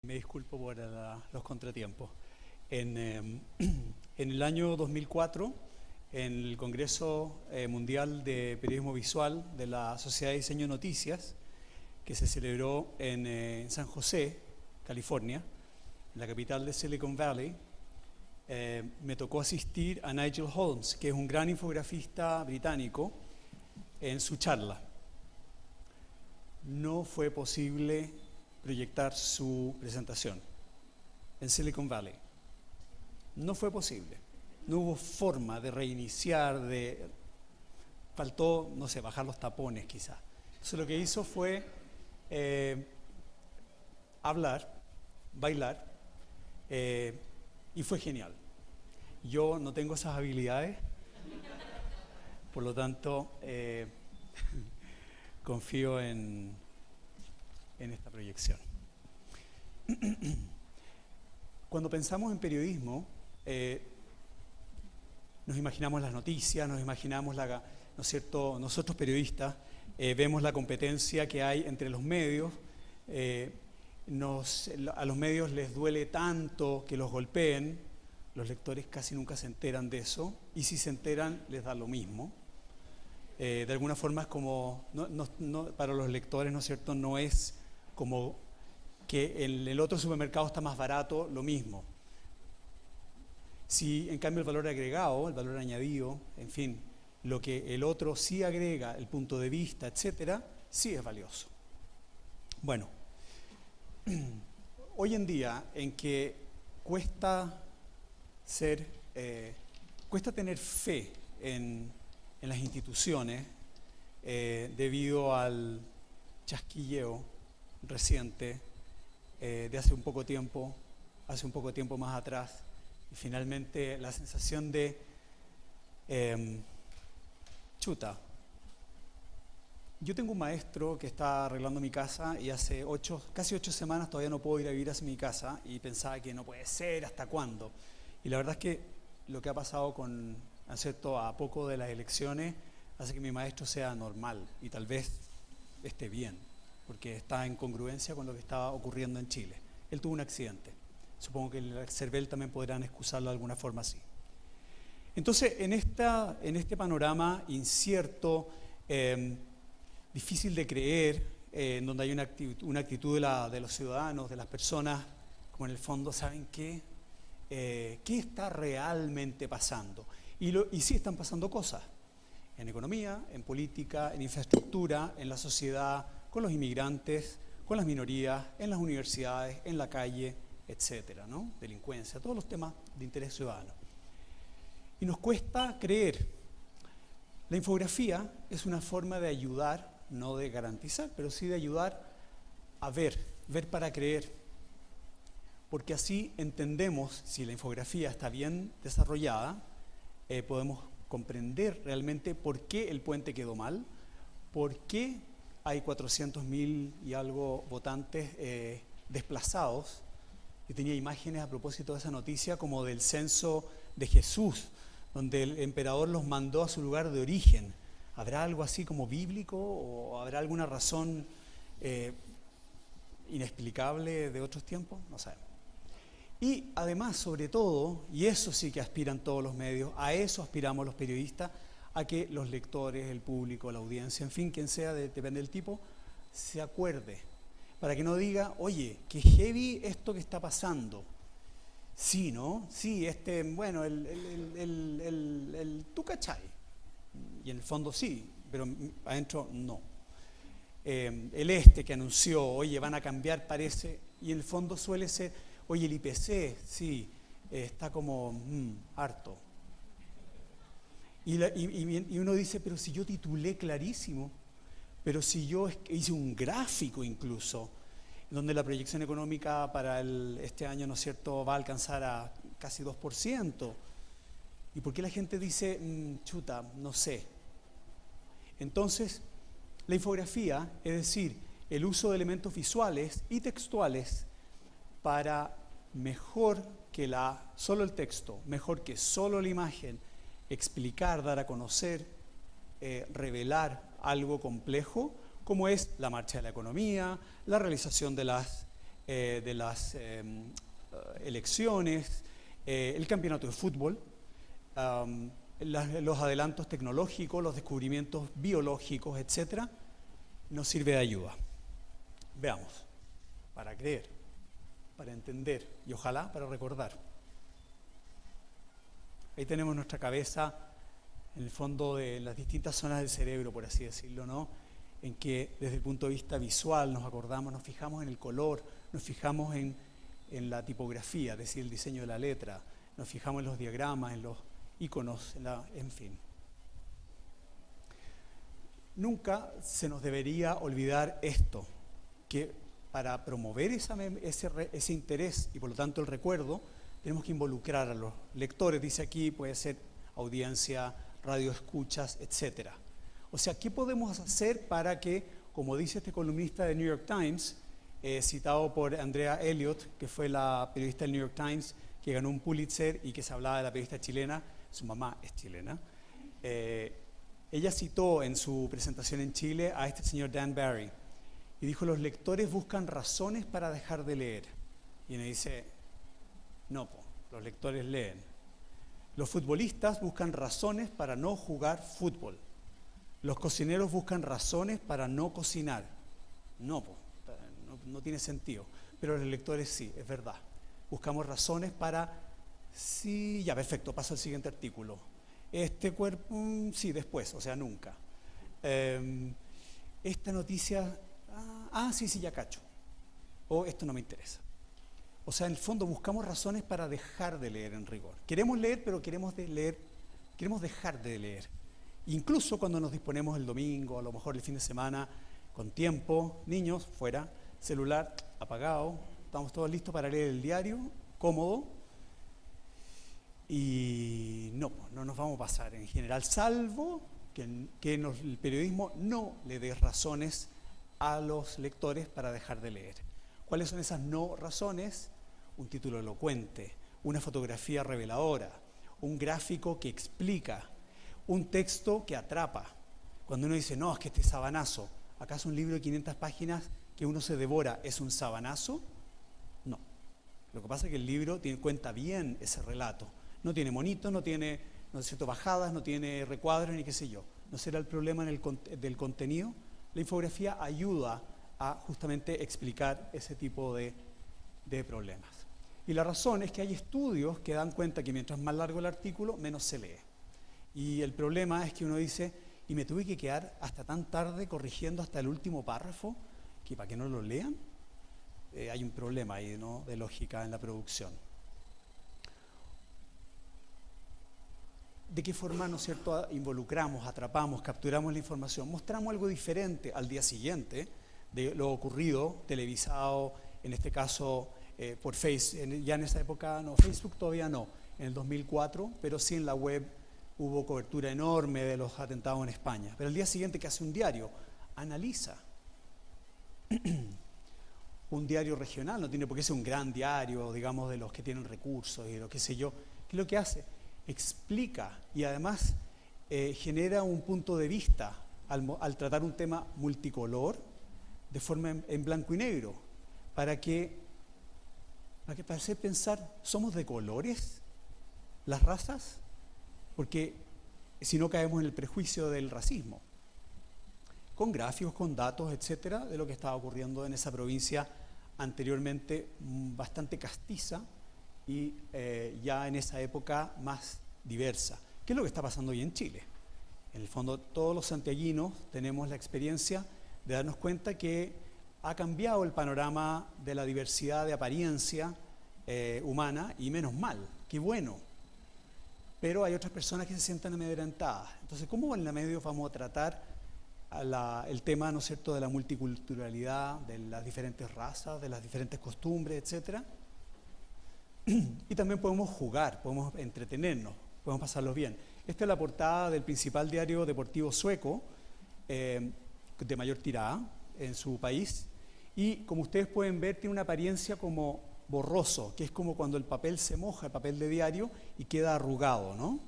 Me disculpo por los contratiempos. En el año 2004, en el Congreso Mundial de Periodismo Visual de la Sociedad de Diseño Noticias, que se celebró en San José, California, en la capital de Silicon Valley, me tocó asistir a Nigel Holmes, que es un gran infografista británico, en su charla. No fue posible proyectar su presentación en Silicon Valley. No fue posible. No hubo forma de reiniciar, faltó, no sé, bajar los tapones quizás. Entonces lo que hizo fue hablar, bailar, y fue genial. Yo no tengo esas habilidades, por lo tanto, confío en esta proyección. Cuando pensamos en periodismo, nos imaginamos las noticias, nos imaginamos, ¿no es cierto?, nosotros periodistas vemos la competencia que hay entre los medios. A los medios les duele tanto que los golpeen, los lectores casi nunca se enteran de eso, y si se enteran les da lo mismo. De alguna forma es como, para los lectores, ¿no es cierto?, no es como que el otro supermercado está más barato, lo mismo. Si en cambio el valor agregado, el valor añadido, en fin, lo que el otro sí agrega, el punto de vista, etcétera, sí es valioso. Bueno, hoy en día en que cuesta tener fe en las instituciones debido al chasquilleo reciente de hace un poco tiempo más atrás, y finalmente la sensación de yo tengo un maestro que está arreglando mi casa y hace casi 8 semanas todavía no puedo ir a vivir a mi casa, y pensaba que no puede ser, ¿hasta cuándo? Y la verdad es que lo que ha pasado a poco de las elecciones hace que mi maestro sea normal y tal vez esté bien, porque está en congruencia con lo que estaba ocurriendo en Chile. Él tuvo un accidente. Supongo que el CERVEL también podrán excusarlo de alguna forma así. Entonces, en este panorama incierto, difícil de creer, en donde hay una actitud de los ciudadanos, de las personas, como en el fondo, ¿saben qué? ¿Qué está realmente pasando? Y sí están pasando cosas, en economía, en política, en infraestructura, en la sociedad, con los inmigrantes, con las minorías, en las universidades, en la calle, etcétera, ¿no? Delincuencia, todos los temas de interés ciudadano. Y nos cuesta creer. La infografía es una forma de ayudar, no de garantizar, pero sí de ayudar a ver para creer. Porque así entendemos, si la infografía está bien desarrollada, podemos comprender realmente por qué el puente quedó mal, por qué hay 400.000 y algo votantes desplazados. Yo tenía imágenes a propósito de esa noticia como del censo de Jesús, donde el emperador los mandó a su lugar de origen. ¿Habrá algo así como bíblico o habrá alguna razón inexplicable de otros tiempos? No sabemos. Y además, sobre todo, y eso sí que aspiran todos los medios, a eso aspiramos los periodistas, a que los lectores, el público, la audiencia, en fin, quien sea, depende del tipo, se acuerde. Para que no diga, oye, qué heavy esto que está pasando. Sí, ¿no? Sí, bueno, tú cachai. Y en el fondo sí, pero adentro no. El que anunció, oye, van a cambiar, parece, y en el fondo suele ser, oye, el IPC, sí, está como harto. Y uno dice, pero si yo titulé clarísimo, pero si yo hice un gráfico incluso, donde la proyección económica para este año, ¿no es cierto?, va a alcanzar a casi 2%. ¿Y por qué la gente dice, no sé? Entonces, la infografía, es decir, el uso de elementos visuales y textuales para mejor que solo el texto, mejor que solo la imagen, explicar, dar a conocer, revelar algo complejo, como es la marcha de la economía, la realización de las de las elecciones, el campeonato de fútbol, los adelantos tecnológicos, los descubrimientos biológicos, etcétera, nos sirve de ayuda. Veamos, para creer, para entender y ojalá para recordar. Ahí tenemos nuestra cabeza en el fondo de las distintas zonas del cerebro, por así decirlo, ¿no? En que desde el punto de vista visual nos acordamos, nos fijamos en el color, nos fijamos en la tipografía, es decir, el diseño de la letra, nos fijamos en los diagramas, en los iconos, en fin. Nunca se nos debería olvidar esto, que para promover ese interés y por lo tanto el recuerdo, tenemos que involucrar a los lectores, dice aquí, puede ser audiencia, radioescuchas, etc. O sea, ¿qué podemos hacer para que, como dice este columnista de New York Times, citado por Andrea Elliott, que fue la periodista del New York Times, que ganó un Pulitzer y que se hablaba de la periodista chilena, su mamá es chilena, ella citó en su presentación en Chile a este señor Dan Barry y dijo: los lectores buscan razones para dejar de leer. Y él dice: no, los lectores leen. Los futbolistas buscan razones para no jugar fútbol. Los cocineros buscan razones para no cocinar. No tiene sentido. Pero los lectores sí, es verdad. Buscamos razones para... Sí, ya, perfecto, paso al siguiente artículo. Este cuerpo, sí, después, o sea, nunca. Esta noticia, sí, ya cacho. O esto no me interesa. O sea, en el fondo buscamos razones para dejar de leer en rigor. Queremos leer, pero queremos dejar de leer. Incluso cuando nos disponemos el domingo, a lo mejor el fin de semana, con tiempo, niños, fuera, celular apagado, estamos todos listos para leer el diario, cómodo, y no nos vamos a pasar en general, salvo que el periodismo no le dé razones a los lectores para dejar de leer. ¿Cuáles son esas no razones? Un título elocuente, una fotografía reveladora, un gráfico que explica, un texto que atrapa. Cuando uno dice: no, es que este sabanazo, ¿acaso un libro de 500 páginas que uno se devora es un sabanazo? No. Lo que pasa es que el libro cuenta bien ese relato. No tiene monitos, no tiene bajadas, no tiene recuadros, ni qué sé yo. No será el problema del contenido. La infografía ayuda a justamente explicar ese tipo de problemas. Y la razón es que hay estudios que dan cuenta que mientras más largo el artículo, menos se lee. Y el problema es que uno dice: y me tuve que quedar hasta tan tarde corrigiendo hasta el último párrafo, que para que no lo lean. Hay un problema ahí, ¿no?, de lógica en la producción. ¿De qué forma, ¿no es cierto?, involucramos, atrapamos, capturamos la información? Mostramos algo diferente al día siguiente de lo ocurrido, televisado, en este caso por Facebook. Ya en esa época, no, Facebook todavía no, en el 2004, pero sí en la web hubo cobertura enorme de los atentados en España. Pero el día siguiente, ¿qué hace un diario? Analiza. Un diario regional, no tiene por qué ser un gran diario, digamos, de los que tienen recursos y lo que sé yo. ¿Qué es lo que hace? Explica y además genera un punto de vista al tratar un tema multicolor, de forma en blanco y negro, para hacer pensar: ¿somos de colores las razas? Porque si no caemos en el prejuicio del racismo. Con gráficos, con datos, etcétera, de lo que estaba ocurriendo en esa provincia anteriormente bastante castiza y ya en esa época más diversa. ¿Qué es lo que está pasando hoy en Chile? En el fondo, todos los santiaguinos tenemos la experiencia de darnos cuenta que ha cambiado el panorama de la diversidad de apariencia humana, y menos mal, qué bueno. Pero hay otras personas que se sientan amedrentadas. Entonces, ¿cómo en la medio vamos a tratar el tema, ¿no es cierto?, de la multiculturalidad, de las diferentes razas, de las diferentes costumbres, etcétera? Y también podemos jugar, podemos entretenernos, podemos pasarlo bien. Esta es la portada del principal diario deportivo sueco, de mayor tirada en su país, y como ustedes pueden ver, tiene una apariencia como borroso, que es como cuando el papel se moja, el papel de diario, y queda arrugado, ¿no?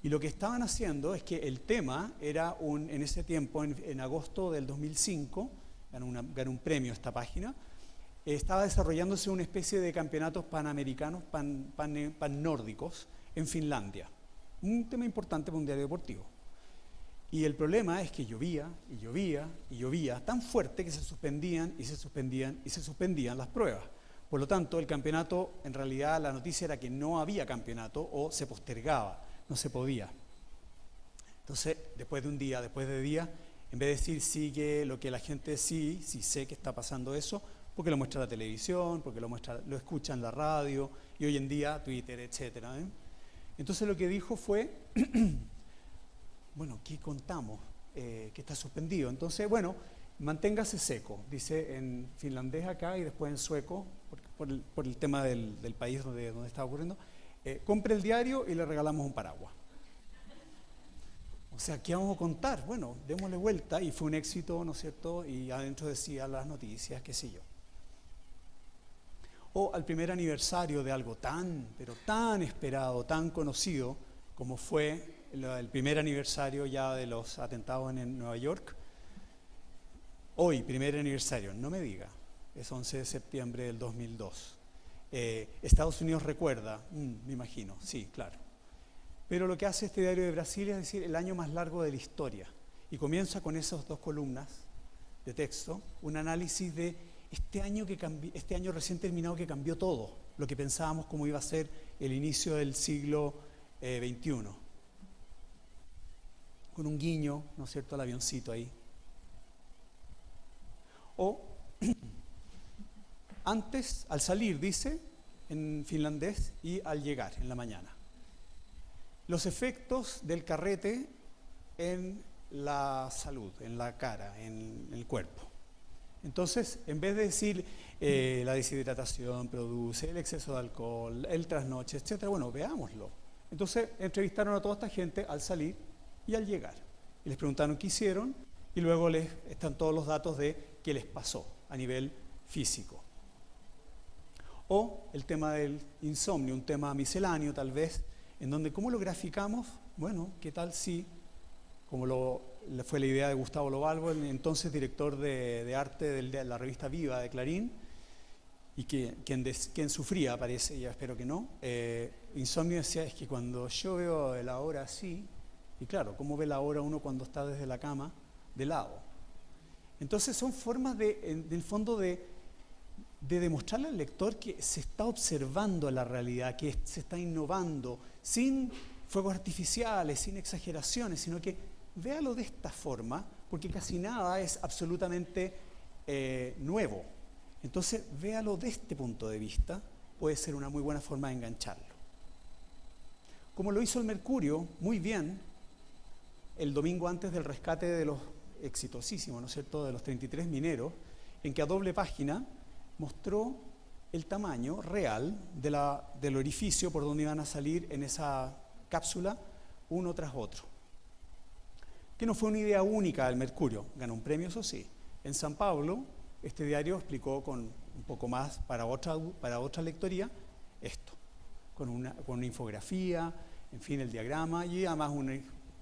Y lo que estaban haciendo es que el tema era en ese tiempo, en agosto del 2005, ganó un premio esta página, estaba desarrollándose una especie de campeonatos panamericanos, pan-nórdicos en Finlandia. Un tema importante para un diario deportivo. Y el problema es que llovía y llovía y llovía tan fuerte que se suspendían y se suspendían y se suspendían las pruebas. Por lo tanto, el campeonato, en realidad la noticia era que no había campeonato o se postergaba, no se podía. Entonces, después de un día, después de día, en vez de decir sigue lo que la gente sí sé que está pasando eso, porque lo muestra la televisión, porque lo escucha en la radio y hoy en día Twitter, etcétera. Entonces lo que dijo fue, bueno, ¿qué contamos? Que está suspendido. Entonces, bueno, manténgase seco, dice en finlandés acá y después en sueco, por el tema del país donde está ocurriendo. Compre el diario y le regalamos un paraguas. O sea, ¿qué vamos a contar? Bueno, démosle vuelta y fue un éxito, ¿no es cierto? Y adentro decía las noticias, qué sé yo. O al primer aniversario de algo pero tan esperado, tan conocido, como fue el primer aniversario ya de los atentados en Nueva York. Hoy, primer aniversario, no me diga, es 11 de septiembre del 2002. Estados Unidos recuerda, me imagino, sí, claro. Pero lo que hace este diario de Brasil es decir el año más largo de la historia. Y comienza con esas 2 columnas de texto, un análisis de este año recién terminado que cambió todo, lo que pensábamos cómo iba a ser el inicio del siglo XXI. Con un guiño, ¿no es cierto?, al avioncito ahí. O antes, al salir, dice, en finlandés, y al llegar, en la mañana. Los efectos del carrete en la salud, en la cara, en el cuerpo. Entonces, en vez de decir la deshidratación produce, el exceso de alcohol, el trasnoche, etcétera, bueno, veámoslo. Entonces, entrevistaron a toda esta gente al salir y al llegar. Y les preguntaron qué hicieron y luego están todos los datos de qué les pasó a nivel físico. O el tema del insomnio, un tema misceláneo tal vez, en donde ¿cómo lo graficamos? Bueno, ¿qué tal si, como fue la idea de Gustavo Lobalvo, el entonces director de arte de la revista Viva de Clarín, y quien sufría, parece, ya espero que no, insomnio, decía, es que cuando yo veo la hora así, y claro, ¿cómo ve la hora uno cuando está desde la cama de lado? Entonces son formas del fondo de demostrarle al lector que se está observando la realidad, que se está innovando, sin fuegos artificiales, sin exageraciones, sino que véalo de esta forma, porque casi nada es absolutamente nuevo. Entonces, véalo de este punto de vista, puede ser una muy buena forma de engancharlo. Como lo hizo el Mercurio, muy bien, el domingo antes del rescate de los exitosísimos, ¿no es cierto?, de los 33 mineros, en que a doble página mostró el tamaño real del orificio por donde iban a salir en esa cápsula uno tras otro. Que no fue una idea única del Mercurio, ganó un premio, eso sí. En San Pablo, este diario explicó con un poco más para otra lectoría esto, con una infografía, en fin, el diagrama, y además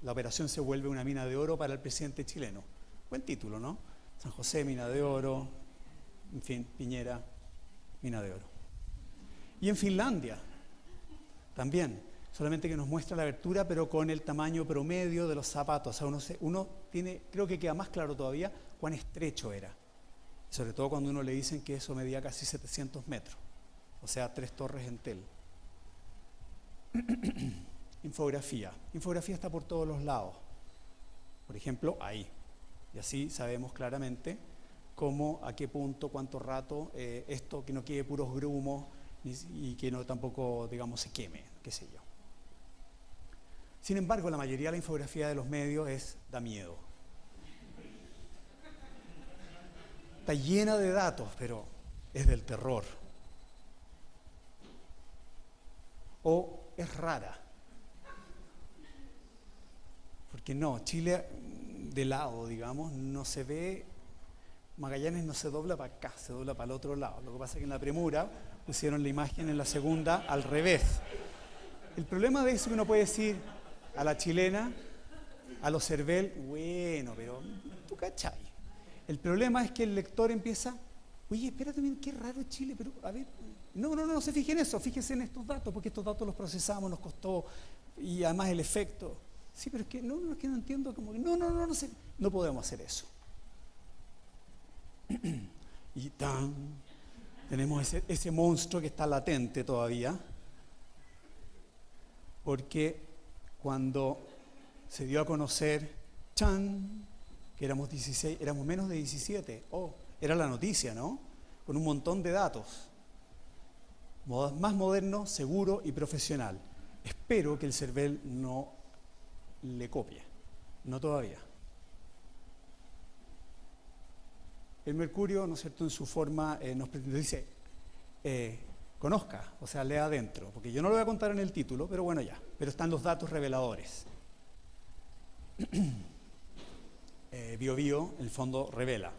la operación se vuelve una mina de oro para el presidente chileno. Buen título, ¿no? San José, mina de oro, en fin, Piñera, mina de oro. Y en Finlandia, también, solamente que nos muestra la abertura, pero con el tamaño promedio de los zapatos. O sea, uno tiene, creo que queda más claro todavía cuán estrecho era. Sobre todo cuando uno le dicen que eso medía casi 700 metros. O sea, 3 torres en tel. Infografía. Infografía está por todos los lados. Por ejemplo, ahí. Y así sabemos claramente cómo, a qué punto, cuánto rato, esto que no quede puros grumos y que no tampoco, digamos, se queme, qué sé yo. Sin embargo, la mayoría de la infografía de los medios da miedo. Está llena de datos, pero es del terror. O es rara. Porque no, Chile de lado, digamos, no se ve, Magallanes no se dobla para acá, se dobla para el otro lado. Lo que pasa es que en la premura pusieron la imagen en la segunda al revés. El problema de eso es que uno puede decir a la chilena, a los Cervel, bueno, pero tú cachai. El problema es que el lector empieza, Oye, espérate, miren, qué raro Chile, pero a ver, no se fijen en eso, fíjense en estos datos, porque estos datos los procesamos, nos costó, y además el efecto. Sí, pero es que no entiendo, como que no sé, no podemos hacer eso. Y tenemos ese monstruo que está latente todavía, porque cuando se dio a conocer, que éramos 16, éramos menos de 17, era la noticia, ¿no? Con un montón de datos. Más moderno, seguro y profesional. Espero que el CERVEL no le copie, no todavía. El mercurio, ¿no es cierto?, en su forma nos dice, conozca, o sea, lea adentro, porque yo no lo voy a contar en el título, pero bueno, ya, pero están los datos reveladores. BioBio, en el fondo, revela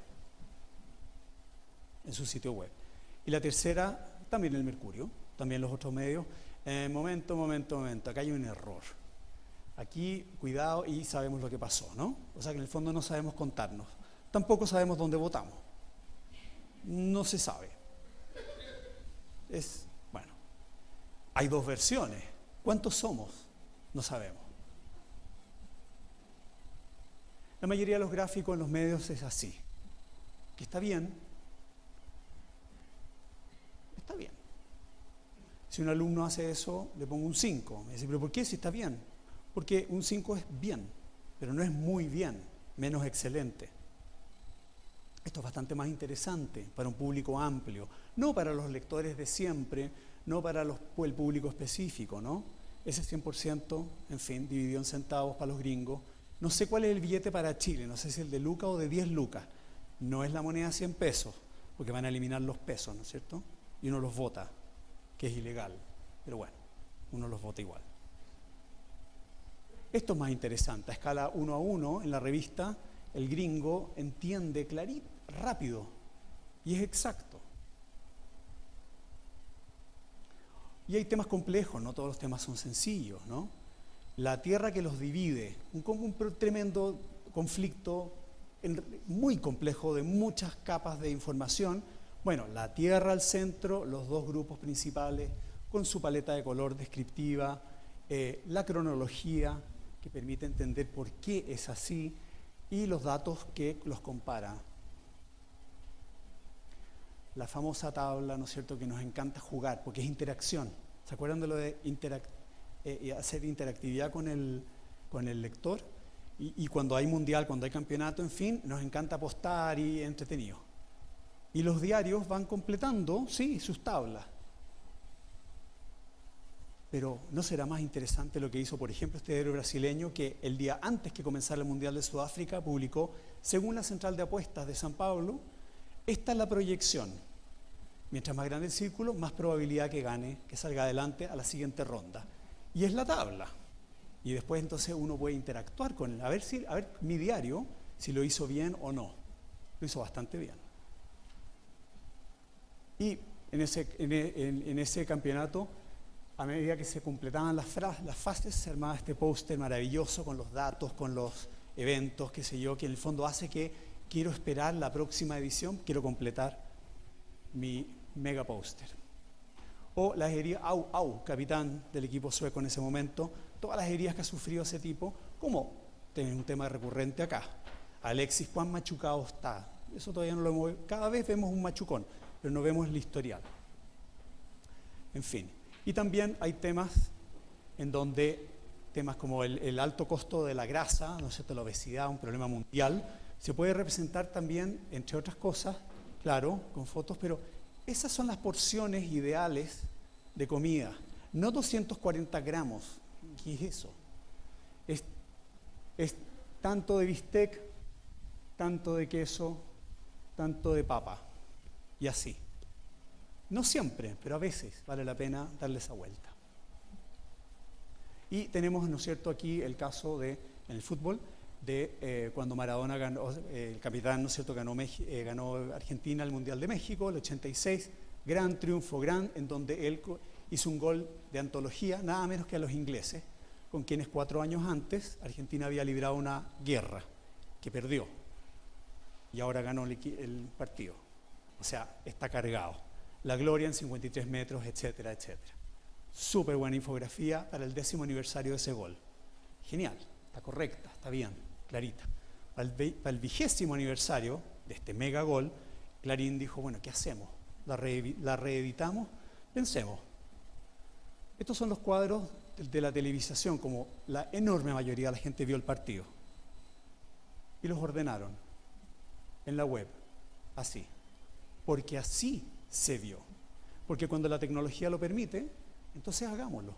en su sitio web. Y la tercera, también el mercurio, también los otros medios. Momento, acá hay un error. Aquí, cuidado, y sabemos lo que pasó, ¿no? O sea que en el fondo no sabemos contarnos. Tampoco sabemos dónde votamos. No se sabe. Bueno, hay dos versiones. ¿Cuántos somos? No sabemos. La mayoría de los gráficos en los medios es así. Que está bien. Está bien. Si un alumno hace eso, le pongo un 5. Me dice, ¿pero por qué si está bien? Porque un 5 es bien, pero no es muy bien, menos excelente. Esto es bastante más interesante para un público amplio, no para los lectores de siempre, no para el público específico, ¿no? Ese 100%, en fin, dividido en centavos para los gringos. No sé cuál es el billete para Chile, no sé si el de lucas o de 10 lucas. No es la moneda 100 pesos, porque van a eliminar los pesos, ¿no es cierto? Y uno los vota, que es ilegal, pero bueno, uno los vota igual. Esto es más interesante, a escala 1 a 1, en la revista, el gringo entiende clarito, rápido, y es exacto. Y hay temas complejos, no todos los temas son sencillos, ¿no? La tierra que los divide, un tremendo conflicto muy complejo de muchas capas de información. Bueno, la tierra al centro, los dos grupos principales, con su paleta de color descriptiva, la cronología, que permite entender por qué es así, y los datos que los comparan. La famosa tabla, ¿no es cierto?, que nos encanta jugar, porque es interacción. ¿Se acuerdan de lo de hacer interactividad con el lector? Y cuando hay mundial, cuando hay campeonato, en fin, nos encanta apostar y entretenido. Y los diarios van completando, sí, sus tablas. Pero ¿no será más interesante lo que hizo, por ejemplo, este diario brasileño, que el día antes que comenzara el Mundial de Sudáfrica publicó, según la central de apuestas de San Pablo, esta es la proyección. Mientras más grande el círculo, más probabilidad que gane, que salga adelante a la siguiente ronda. Y es la tabla. Y después entonces uno puede interactuar con él. A ver mi diario, si lo hizo bien o no. Lo hizo bastante bien. Y en ese campeonato, a medida que se completaban las fases, se armaba este póster maravilloso con los datos, con los eventos, qué sé yo, que en el fondo hace que quiero esperar la próxima edición, quiero completar mi mega póster. O las heridas, capitán del equipo sueco en ese momento, todas las heridas que ha sufrido ese tipo, como tiene un tema recurrente acá. Alexis, ¿cuán machucado está? Eso todavía no lo hemos visto. Cada vez vemos un machucón, pero no vemos el historial. En fin. Y también hay temas en donde, temas como el alto costo de la grasa, ¿no es cierto?, la obesidad, un problema mundial, se puede representar también, entre otras cosas, claro, con fotos, pero esas son las porciones ideales de comida. No 240 gramos. ¿Qué es eso? Es tanto de bistec, tanto de queso, tanto de papa. Y así. No siempre, pero a veces vale la pena darle esa vuelta. Y tenemos, ¿no es cierto?, aquí el caso en el fútbol, de cuando Maradona ganó, el capitán, ¿no es cierto?, ganó Argentina el Mundial de México, el 86, gran triunfo, en donde él hizo un gol de antología, nada menos que a los ingleses, con quienes 4 años antes Argentina había librado una guerra que perdió y ahora ganó el partido. O sea, está cargado. La gloria en 53 metros, etcétera, etcétera. Súper buena infografía para el 10º aniversario de ese gol. Genial, está correcta, está bien, clarita. Para el 20º aniversario de este mega gol, Clarín dijo, bueno, ¿qué hacemos? ¿La reeditamos? Pensemos. Estos son los cuadros de la televisación, como la enorme mayoría de la gente vio el partido. Y los ordenaron en la web, así. Porque así se vio. Porque cuando la tecnología lo permite, entonces hagámoslo.